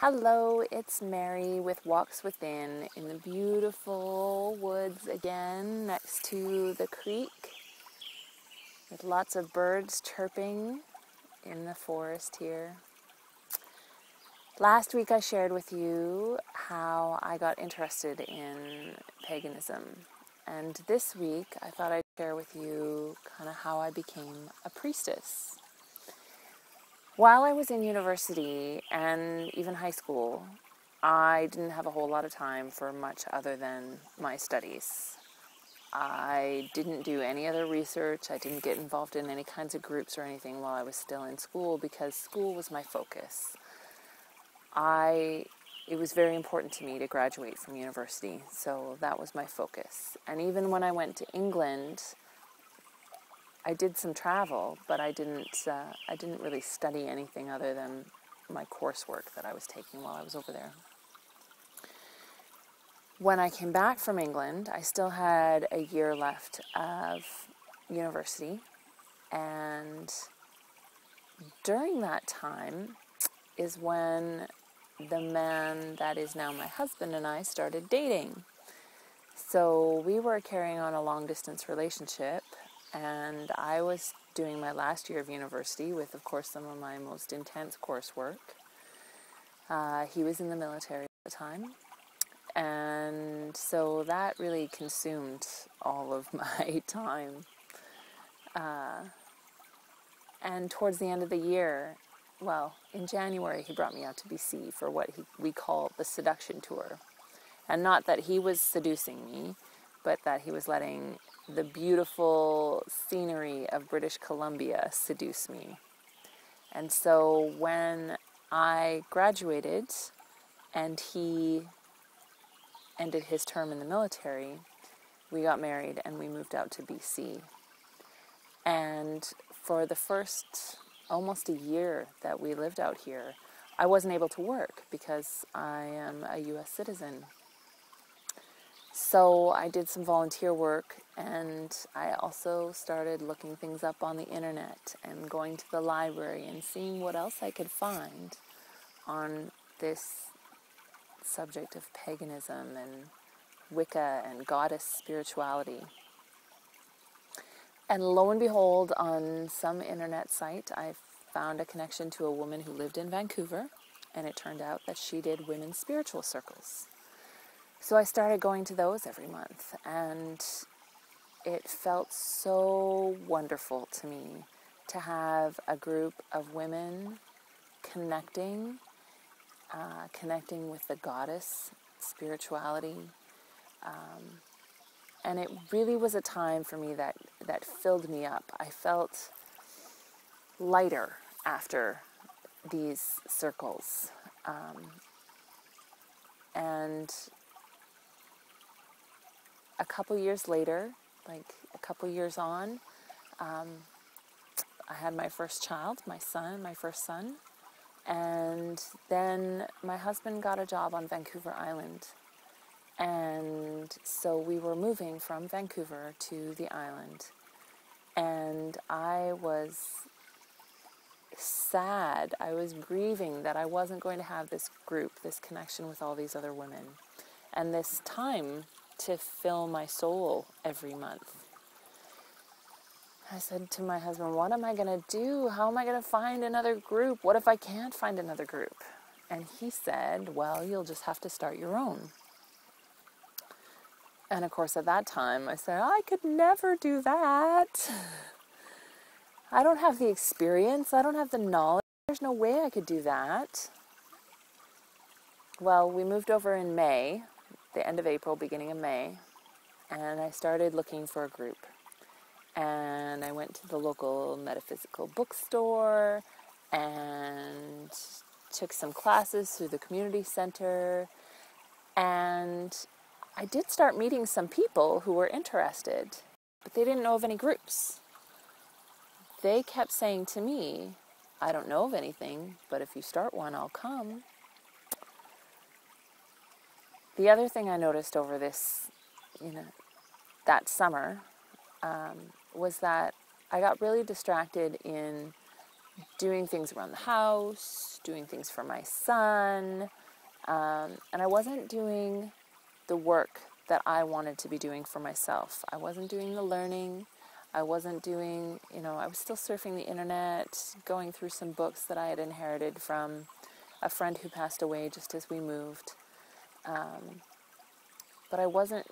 Hello, it's Mary with Walks Within in the beautiful woods again next to the creek with lots of birds chirping in the forest here. Last week I shared with you how I got interested in paganism, and this week I thought I'd share with you kind of how I became a priestess. While I was in university and even high school, I didn't have a whole lot of time for much other than my studies. I didn't do any other research. I didn't get involved in any kinds of groups or anything while I was still in school because school was my focus. It was very important to me to graduate from university, so that was my focus. And even when I went to England, I did some travel, but I didn't really study anything other than my coursework that I was taking while I was over there. When I came back from England, I still had a year left of university, and during that time is when the man that is now my husband and I started dating. So we were carrying on a long-distance relationship, and I was doing my last year of university with, of course, some of my most intense coursework. He was in the military at the time, and so that really consumed all of my time. And towards the end of the year, well, in January, he brought me out to BC for what we call the seduction tour. And not that he was seducing me, but that he was letting the beautiful scenery of British Columbia seduce me. And so when I graduated and he ended his term in the military, we got married and we moved out to BC. And for the first almost a year that we lived out here, I wasn't able to work because I am a U.S. citizen. So I did some volunteer work, and I also started looking things up on the internet and going to the library and seeing what else I could find on this subject of paganism and Wicca and goddess spirituality. And lo and behold, on some internet site, I found a connection to a woman who lived in Vancouver, and it turned out that she did women's spiritual circles. So I started going to those every month, and it felt so wonderful to me to have a group of women connecting with the goddess spirituality. And it really was a time for me that filled me up. I felt lighter after these circles. And a couple years later, like a couple years on, I had my first child, my first son. And then my husband got a job on Vancouver Island. And so we were moving from Vancouver to the island. And I was sad. I was grieving that I wasn't going to have this group, this connection with all these other women, and this time to fill my soul every month. I said to my husband, what am I going to do? How am I going to find another group? What if I can't find another group? And he said, well, you'll just have to start your own. And of course, at that time, I said, I could never do that. I don't have the experience. I don't have the knowledge. There's no way I could do that. Well, we moved over in May, the end of April, beginning of May, and I started looking for a group. And I went to the local metaphysical bookstore and took some classes through the community center. And I did start meeting some people who were interested, but they didn't know of any groups. They kept saying to me, I don't know of anything, but if you start one, I'll come. The other thing I noticed over this, that summer, was that I got really distracted in doing things around the house, doing things for my son, and I wasn't doing the work that I wanted to be doing for myself. I wasn't doing the learning. I wasn't doing, I was still surfing the internet, going through some books that I had inherited from a friend who passed away just as we moved. But I wasn't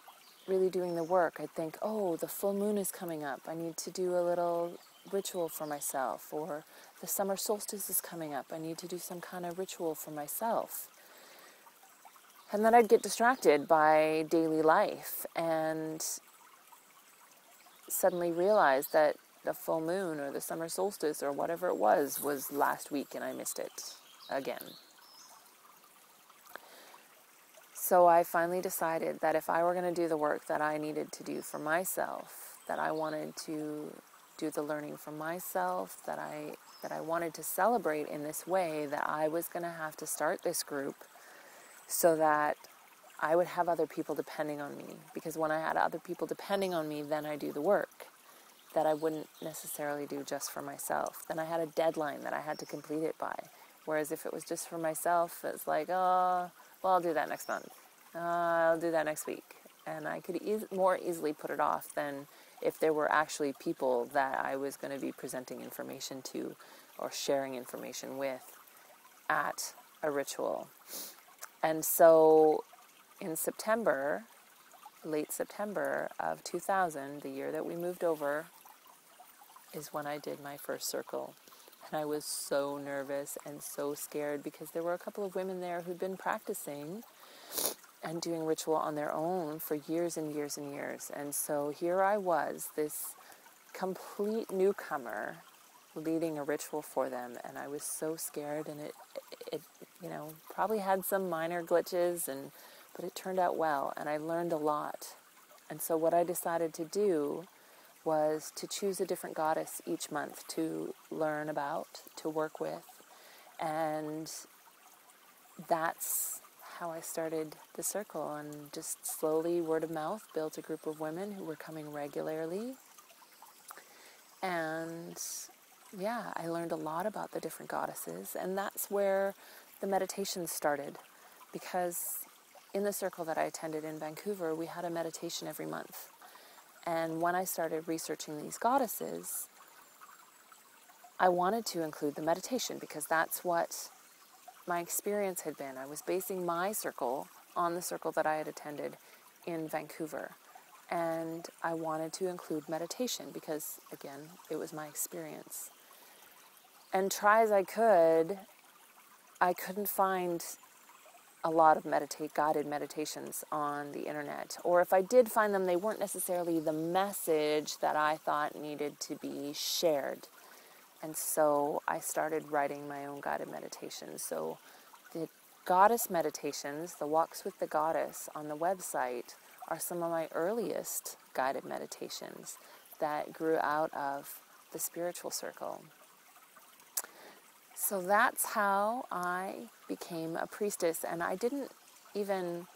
really doing the work. I'd think, oh, the full moon is coming up. I need to do a little ritual for myself. Or the summer solstice is coming up. I need to do some kind of ritual for myself. And then I'd get distracted by daily life and suddenly realize that the full moon or the summer solstice or whatever it was last week and I missed it again. So I finally decided that if I were going to do the work that I needed to do for myself, that I wanted to do the learning for myself, that I wanted to celebrate in this way, that I was going to have to start this group so that I would have other people depending on me. Because when I had other people depending on me, then I do the work that I wouldn't necessarily do just for myself. Then I had a deadline that I had to complete it by. Whereas if it was just for myself, it's like, oh, well, I'll do that next month. I'll do that next week. And I could more easily put it off than if there were actually people that I was going to be presenting information to or sharing information with at a ritual. And so in September, late September of 2000, the year that we moved over, is when I did my first circle. And I was so nervous and so scared because there were a couple of women there who'd been practicing and doing ritual on their own for years and years and years. And so here I was, this complete newcomer, leading a ritual for them. And I was so scared, and it probably had some minor glitches, but it turned out well, and I learned a lot. And so what I decided to do was to choose a different goddess each month to learn about, to work with. And that's how I started the circle, and just slowly, word of mouth, built a group of women who were coming regularly. And yeah, I learned a lot about the different goddesses, and that's where the meditations started, because in the circle that I attended in Vancouver, we had a meditation every month. And when I started researching these goddesses, I wanted to include the meditation because that's what my experience had been. I was basing my circle on the circle that I had attended in Vancouver. And I wanted to include meditation because, again, it was my experience. And try as I couldn't find a lot of guided meditations on the internet. Or if I did find them, they weren't necessarily the message that I thought needed to be shared. And so I started writing my own guided meditations. So the goddess meditations, the walks with the goddess on the website, are some of my earliest guided meditations that grew out of the spiritual circle. So that's how I became a priestess, and I didn't even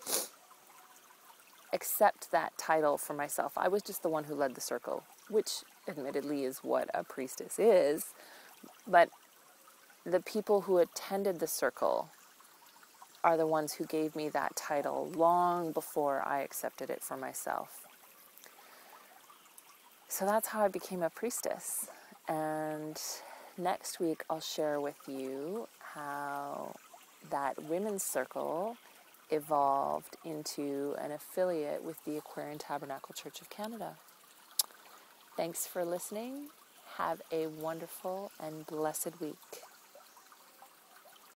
accept that title for myself. I was just the one who led the circle, which admittedly is what a priestess is, but the people who attended the circle are the ones who gave me that title long before I accepted it for myself. So that's how I became a priestess. And next week I'll share with you how that women's circle evolved into an affiliate with the Aquarian Tabernacle Church of Canada. Thanks for listening. Have a wonderful and blessed week.